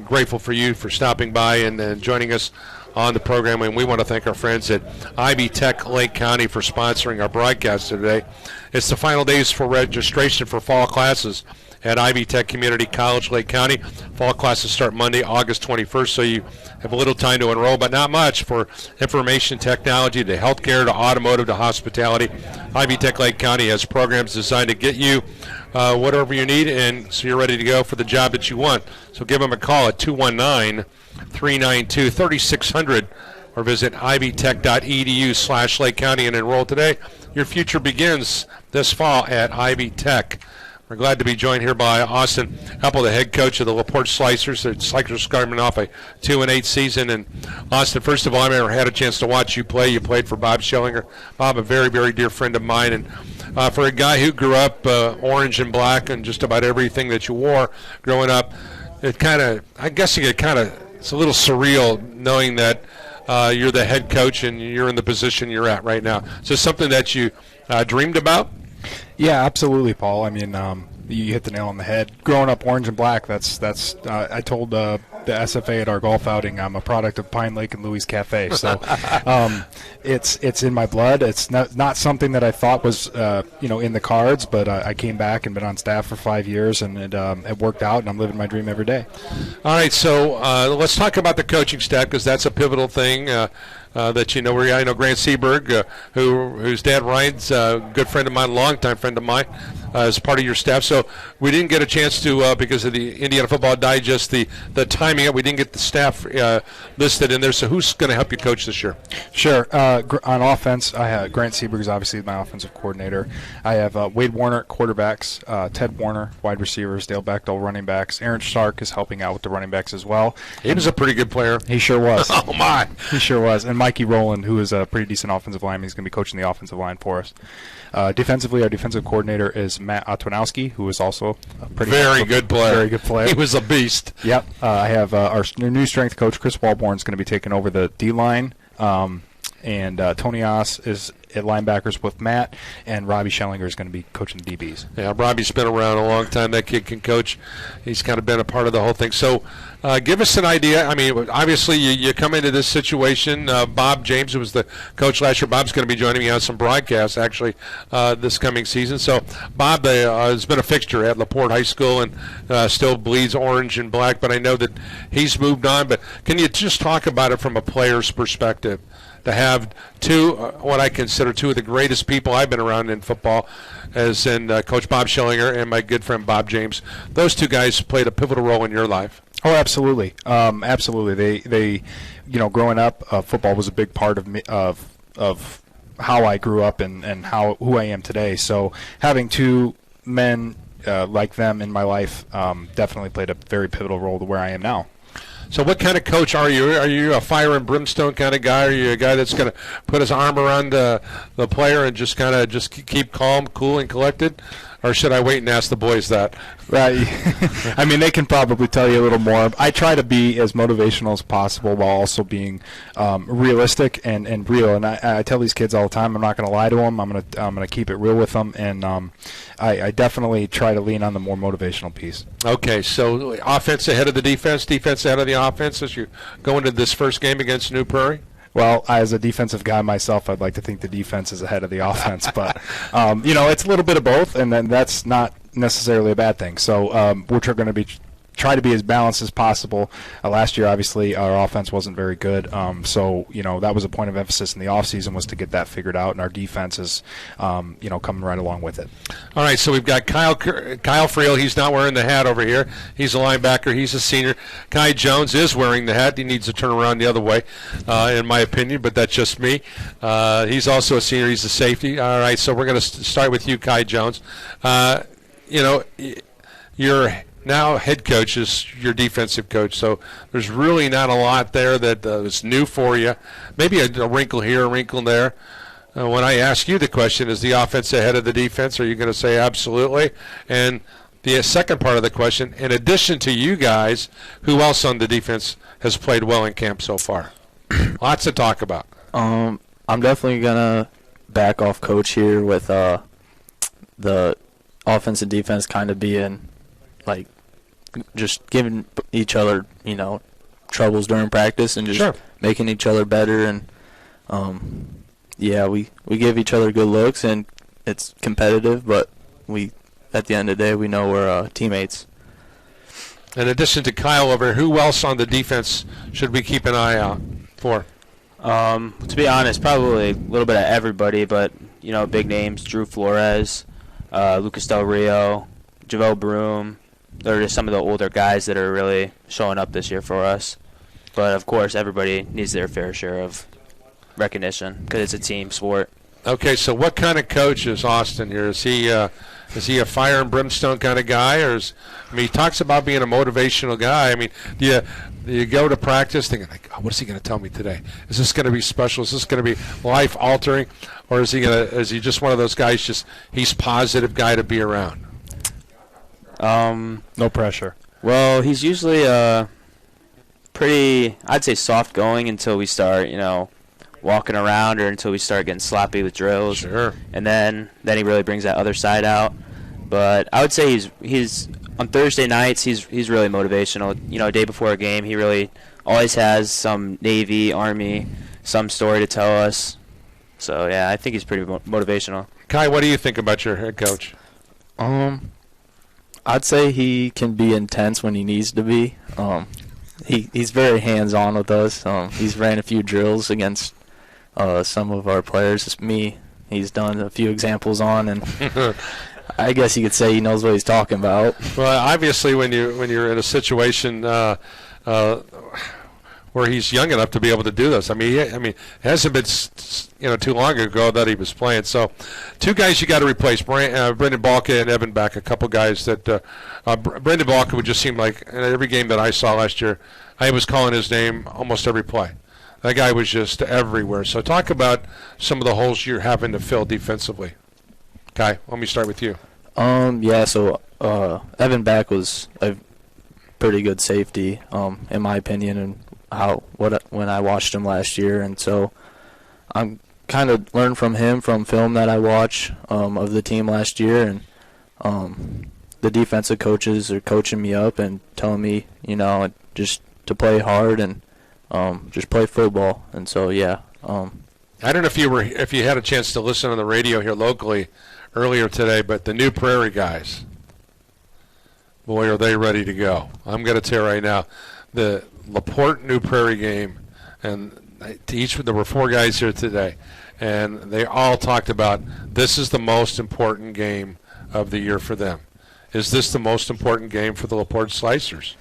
grateful for you for stopping by and joining us on the program, and we want to thank our friends at IB Tech Lake County for sponsoring our broadcast today. It's the final days for registration for fall classes at IB Tech Community College, Lake County. Fall classes start Monday, August 21st, so you have a little time to enroll, but not much for information technology to healthcare to automotive to hospitality. IB Tech Lake County has programs designed to get you whatever you need, and so you're ready to go for the job that you want. So give them a call at 219-392-3600 or visit ibtech.edu/Lake County and enroll today. Your future begins this fall at IB Tech. We're glad to be joined here by Austin Apple, the head coach of the Laporte Slicers. The Slicers coming off a 2-8 season. And Austin, first of all, I've never had a chance to watch you play. You played for Bob Schellinger. Bob, a very, very dear friend of mine. And for a guy who grew up orange and black and just about everything that you wore growing up, it kind of, I guess it's a little surreal knowing that you're the head coach and you're in the position you're at right now. Is this something that you dreamed about? Yeah, absolutely, Paul. I mean, you hit the nail on the head. Growing up orange and black, that's. I told the SFA at our golf outing, I'm a product of Pine Lake and Louis Cafe. So, it's in my blood. It's not something that I thought was in the cards, but I came back and been on staff for 5 years, and it worked out, and I'm living my dream every day. All right, so let's talk about the coaching staff because that's a pivotal thing. That you know, where I know Grant Seberg, whose dad Ryan's a good friend of mine, longtime friend of mine, is part of your staff. So we didn't get a chance to, because of the Indiana Football Digest, the timing, we didn't get the staff listed in there. So who's going to help you coach this year? Sure. On offense, I have Grant Seberg is obviously my offensive coordinator. I have Wade Warner at quarterbacks, Ted Warner, wide receivers, Dale Bechtel, running backs. Aaron Stark is helping out with the running backs as well. He was a pretty good player. He sure was. Oh, my. He sure was. And Mikey Rowland, who is a pretty decent offensive lineman, he's going to be coaching the offensive line for us. Defensively, our defensive coordinator is Matt Otwanowski, who is also a very good player. Very good player. He was a beast. Yep. I have our new strength coach, Chris Walborn, is going to be taking over the D-line. And Tony Oss is at linebackers with Matt, and Robbie Schellinger is going to be coaching the DBs. Yeah, Robbie's been around a long time. That kid can coach. He's kind of been a part of the whole thing. So give us an idea. I mean, obviously you come into this situation. Bob James, who was the coach last year, Bob's going to be joining me on some broadcasts, actually, this coming season. So Bob has been a fixture at Laporte High School and still bleeds orange and black, but I know that he's moved on. But can you just talk about it from a player's perspective? To have what I consider two of the greatest people I've been around in football, as in Coach Bob Schellinger and my good friend Bob James. Those two guys played a pivotal role in your life. Oh, absolutely, absolutely. They, growing up, football was a big part of me, of how I grew up and who I am today. So having two men like them in my life definitely played a very pivotal role to where I am now. So what kind of coach are you? Are you a fire and brimstone kind of guy? Are you a guy that's going to put his arm around the player and just kind of keep calm, cool, and collected? Or should I wait and ask the boys that? Right. I mean, they can probably tell you a little more. I try to be as motivational as possible while also being realistic and real. And I tell these kids all the time, I'm not going to lie to them. I'm going to keep it real with them. And I definitely try to lean on the more motivational piece. Okay, so offense ahead of the defense ahead of the offense as you go into this first game against New Prairie? Well, as a defensive guy myself, I'd like to think the defense is ahead of the offense. But, it's a little bit of both, and then that's not necessarily a bad thing. So we're going to try to be as balanced as possible. Last year, obviously, our offense wasn't very good. So that was a point of emphasis in the offseason was to get that figured out, and our defense is, coming right along with it. All right, so we've got Kyle Friel. He's not wearing the hat over here. He's a linebacker. He's a senior. Kai Jones is wearing the hat. He needs to turn around the other way, in my opinion, but that's just me. He's also a senior. He's a safety. All right, so we're going to start with you, Kai Jones. You're now head coach is your defensive coach, so there's really not a lot there that is new for you. Maybe a wrinkle here, a wrinkle there. When I ask you the question, is the offense ahead of the defense, are you going to say absolutely? And the second part of the question, in addition to you guys, who else on the defense has played well in camp so far? Lots to talk about. I'm definitely going to back off coach here with the offense and defense kind of being like just giving each other, troubles during practice and just making each other better. And, we give each other good looks, and it's competitive, but at the end of the day, we know we're teammates. In addition to Kyle over, who else on the defense should we keep an eye out for? To be honest, probably a little bit of everybody, but, big names, Drew Flores, Lucas Del Rio, Javel Broom. They're just some of the older guys that are really showing up this year for us. But, of course, everybody needs their fair share of recognition because it's a team sport. Okay, so what kind of coach is Austin here? Is he a fire and brimstone kind of guy, or he talks about being a motivational guy. I mean, do you go to practice thinking like, oh, what is he going to tell me today? Is this going to be special? Is this going to be life altering, or is he just one of those guys? He's positive guy to be around. No pressure. Well, he's usually pretty, I'd say, soft going until we start, walking around, or until we start getting sloppy with drills. Sure. And then he really brings that other side out. But I would say he's on Thursday nights, he's really motivational. A day before a game, he really always has some Navy, Army, some story to tell us. So, yeah, I think he's pretty motivational. Kai, what do you think about your head coach? I'd say he can be intense when he needs to be. He's very hands-on with us. He's ran a few drills against some of our players. It's me. He's done a few examples on, and I guess you could say he knows what he's talking about. Well, obviously, when you're in a situation where he's young enough to be able to do this, it hasn't been too long ago that he was playing. So, two guys you got to replace: Brendan Balka and Evan Beck. A couple guys that Brendan Balka would just seem like in every game that I saw last year, I was calling his name almost every play. That guy was just everywhere. So talk about some of the holes you're having to fill defensively. Kai, let me start with you. So Evan Beck was a pretty good safety, in my opinion, and when I watched him last year. And so I'm kind of learned from him from film that I watch of the team last year, and the defensive coaches are coaching me up and telling me, just to play hard and just play football. And so, yeah. I don't know if you had a chance to listen on the radio here locally earlier today, but the New Prairie guys, boy, are they ready to go. I'm going to tell you right now, the Laporte New Prairie game, and there were 4 guys here today, and they all talked about this is the most important game of the year for them. Is this the most important game for the Laporte Slicers?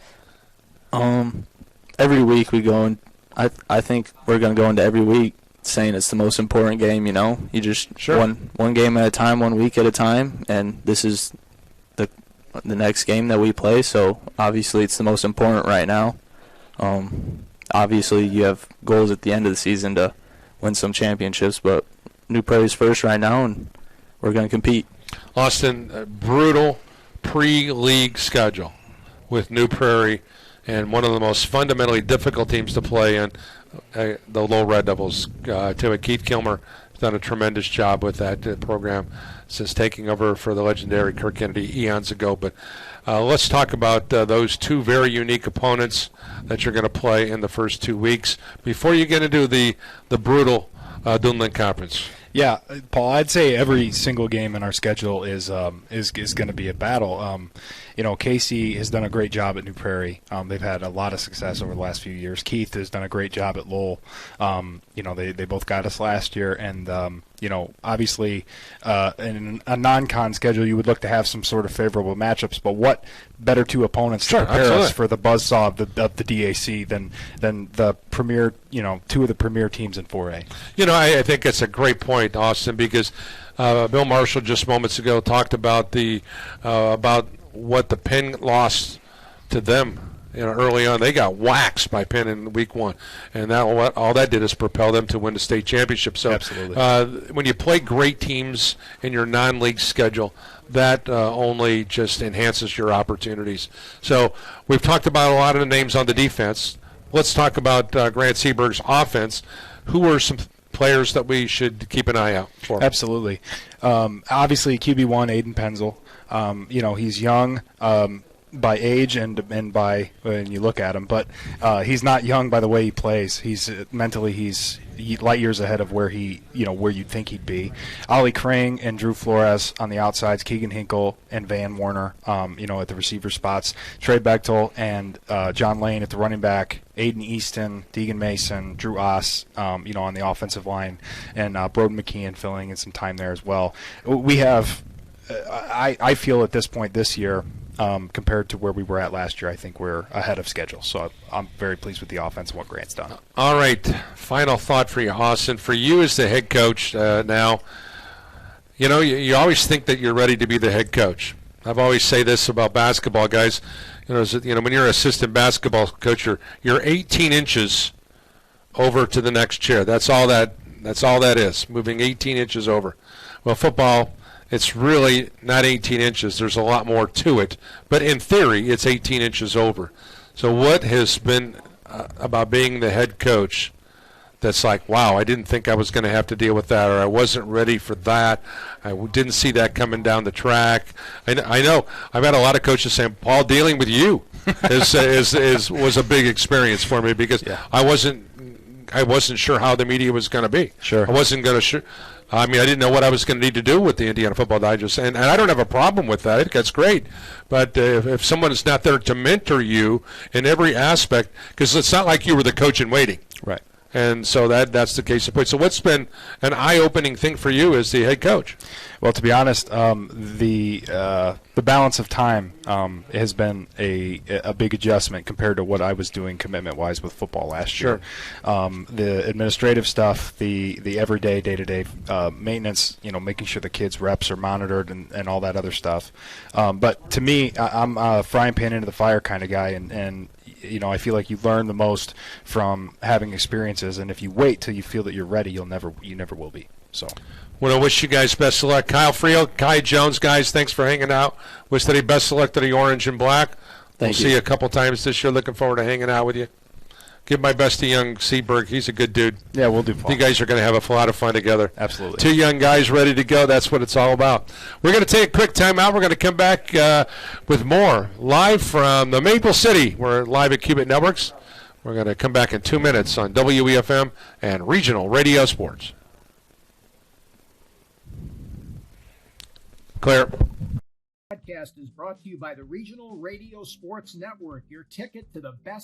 Every week we go, and I think we're going to go into every week saying it's the most important game. You just one game at a time, 1 week at a time, and this is the next game that we play. So obviously it's the most important right now. Obviously you have goals at the end of the season to win some championships, but New Prairie's first right now, and we're going to compete. Austin, a brutal pre-league schedule with New Prairie, and one of the most fundamentally difficult teams to play in, the Lowell Red Devils. Keith Kilmer has done a tremendous job with that program since taking over for the legendary Kirk Kennedy eons ago. But let's talk about those 2 very unique opponents that you're going to play in the first 2 weeks before you get into the brutal Dunlin Conference. Yeah, Paul, I'd say every single game in our schedule is going to be a battle. Casey has done a great job at New Prairie. They've had a lot of success over the last few years. Keith has done a great job at Lowell. They both got us last year, and obviously in a non-con schedule you would look to have some sort of favorable matchups. But what better 2 opponents to prepare us for the buzzsaw of the DAC than the premier, 2 of the premier teams in 4A. I think it's a great point, Austin, because Bill Marshall just moments ago talked about about what the Penn lost to them. Early on, they got waxed by Penn in week 1, and all that did is propel them to win the state championship. So, absolutely, when you play great teams in your non-league schedule, that only just enhances your opportunities. So, we've talked about a lot of the names on the defense. Let's talk about Grant Seaberg's offense. Who are some players that we should keep an eye out for? Absolutely. Obviously, QB1, Aiden Penzel. He's young. by age and by when you look at him, but he's not young by the way he plays. He's mentally he's light years ahead of where where you'd think he'd be. Ollie Crane and Drew Flores on the outsides, Keegan Hinkle and Van Warner, at the receiver spots, Trey Bechtel and John Lane at the running back, Aiden Easton, Deegan Mason, Drew Oss, on the offensive line, and Broden McKeon filling in some time there as well. We have, I feel at this point this year, compared to where we were at last year, I think we're ahead of schedule. So I'm very pleased with the offense and what Grant's done. All right, final thought for you, Austin. For you as the head coach now, you always think that you're ready to be the head coach. I've always say this about basketball guys. When you're an assistant basketball coach, you're 18 inches over to the next chair. That's all that is, moving 18 inches over. Well, football, it's really not 18 inches. There's a lot more to it. But in theory, it's 18 inches over. So what has been about being the head coach that's like, wow, I didn't think I was going to have to deal with that, or I wasn't ready for that. I didn't see that coming down the track. I know. I've had a lot of coaches saying, Paul, dealing with you was a big experience for me because I wasn't sure how the media was going to be. Sure. I wasn't going to I didn't know what I was going to need to do with the Indiana Football Digest, and I don't have a problem with that. I think that's great. But if someone is not there to mentor you in every aspect, because it's not like you were the coach in waiting. Right. And so that's the case in point. So what's been an eye-opening thing for you as the head coach? Well, to be honest, the balance of time has been a big adjustment compared to what I was doing commitment-wise with football last year. The administrative stuff, the everyday, day-to-day maintenance, making sure the kids' reps are monitored and all that other stuff. But to me, I'm a frying pan into the fire kind of guy, and I feel like you learn the most from having experiences, and if you wait till you feel that you're ready, you never will be. So, well, I wish you guys best of luck. Kyle Friel, Kai Jones, guys, thanks for hanging out. Wish that he best of luck to the orange and black. We'll see you a couple times this year. Looking forward to hanging out with you. Give my best to young Seaberg. He's a good dude. Yeah, we'll do fun. You guys are going to have a lot of fun together. Absolutely. Two young guys ready to go. That's what it's all about. We're going to take a quick time out. We're going to come back with more live from the Maple City. We're live at Cubit Networks. We're going to come back in 2 minutes on WEFM and Regional Radio Sports. Claire. Podcast is brought to you by the Regional Radio Sports Network, your ticket to the best